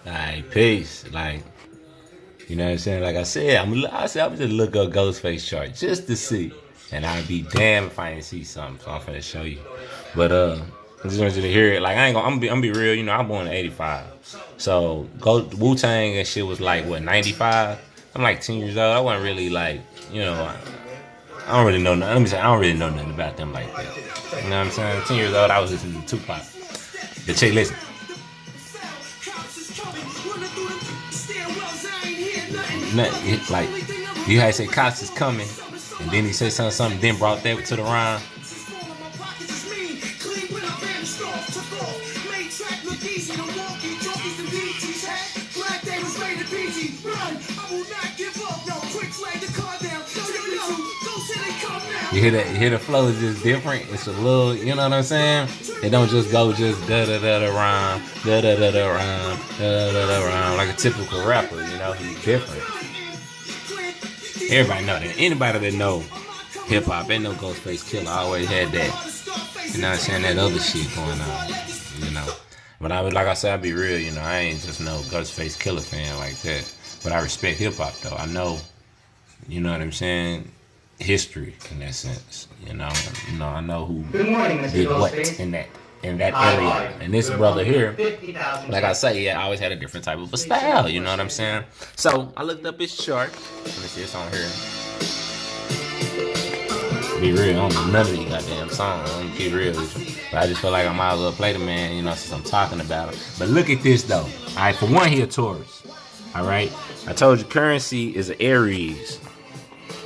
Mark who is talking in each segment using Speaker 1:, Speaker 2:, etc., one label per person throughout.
Speaker 1: Like, peace. Like, you know what I'm saying? Like I said, I'm just look up Ghostface chart just to see. And I'd be damn if I ain't see something. So I'm finna show you. But I just want you to hear it. Like I ain't gonna, I'm gonna be real. You know, I'm born in '85. So Wu Tang and shit was like what 95. I'm like 10 years old. I wasn't really like, you know, I don't really know nothing. Let me say, I don't really know nothing about them like that. You know what I'm saying? 10 years old, I was listening to Tupac. But check, listen. Like, you had to say cops is coming, and then he said something, then brought that to the rhyme. You hear the flow is just different. It's a little, you know what I'm saying? It don't just go just da da da da rhyme, da da da da rhyme, da da da rhyme like a typical rapper. You know, he's different. Everybody know that. Anybody that know hip hop, they know Ghostface Killah always had that. You know what I'm saying? That other shit going on. You know, but like I said, I be real. You know, I ain't just no Ghostface Killah fan like that. But I respect hip hop though. I know, you know what I'm saying? History in that sense, you know, I know who did what in that area. And this brother here, like I say, yeah, I always had a different type of a style, you know what I'm saying? So I looked up his chart. Let me see, it's on here. Be real, I don't know none of these goddamn songs. I'm gonna keep real with you. But I just feel like I might as well play the man, you know, since I'm talking about him. But look at this though. Alright, for one, he a Taurus. Alright. I told you currency is an Aries.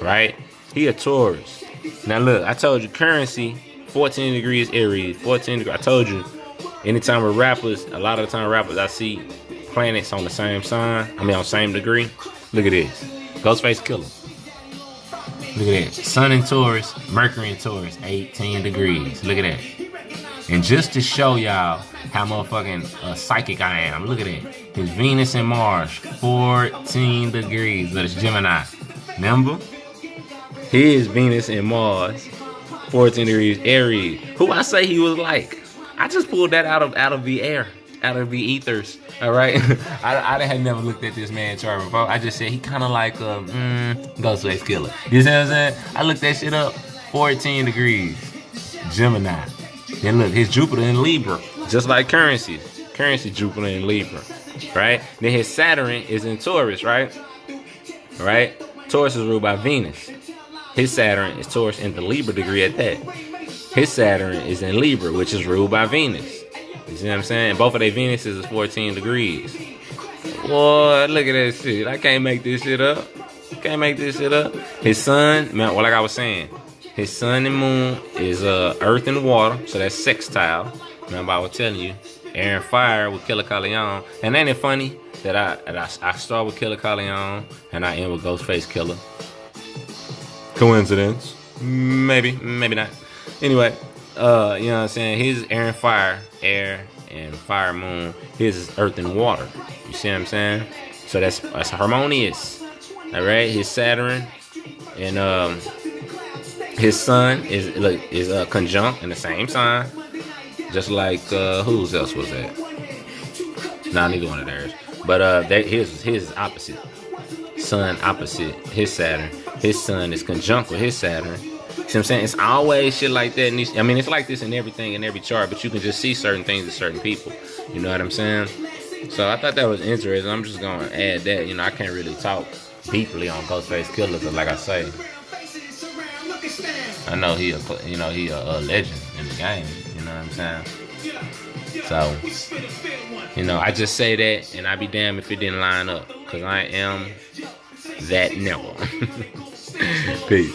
Speaker 1: Right? He a Taurus. Now look, I told you currency, 14 degrees Aries, 14 degrees. I told you, anytime with rappers, a lot of the time rappers, I see planets on the same sign. I mean, on the same degree. Look at this. Ghostface Killah. Look at that. Sun in Taurus, Mercury in Taurus, 18 degrees. Look at that. And just to show y'all how motherfucking psychic I am, look at that. His Venus and Mars, 14 degrees. But it's Gemini. Remember? His Venus and Mars, 14 degrees Aries. Who I say he was like? I just pulled that out of the air, out of the ethers. All right, I had never looked at this man chart before. I just said he kind of like Ghostface Killah. You see what I'm saying? I looked that shit up. 14 degrees, Gemini. Then look, his Jupiter in Libra, just like currency Jupiter in Libra, right? Then his Saturn is in Taurus, right? Right? Taurus is ruled by Venus. His Saturn is Taurus in the Libra degree at that. His Saturn is in Libra, which is ruled by Venus. You see what I'm saying? Both of their Venuses is 14 degrees. Boy, look at that shit. I can't make this shit up. Can't make this shit up. His sun, man, well, like I was saying, his sun and moon is earth and water, so that's sextile. Remember I was telling you, air and fire with killah. And ain't it funny that I start with killah and I end with Ghostface Killah? Coincidence? Maybe not. Anyway, you know what I'm saying? His air and fire moon. His is earth and water. You see what I'm saying? So that's harmonious. Alright, his Saturn and his sun is conjunct in the same sign. Just like whose else was that? Nah, neither one of theirs. But his is opposite. Sun opposite his Saturn. His sun is conjunct with his Saturn. See what I'm saying? It's always shit like that. I mean, it's like this in everything, in every chart, but you can just see certain things in certain people. You know what I'm saying? So I thought that was interesting. I'm just going to add that. You know, I can't really talk deeply on Ghostface Killah because, like I say, I know he a legend in the game. You know what I'm saying? So, you know, I just say that, and I'd be damned if it didn't line up because I am that never. Peace.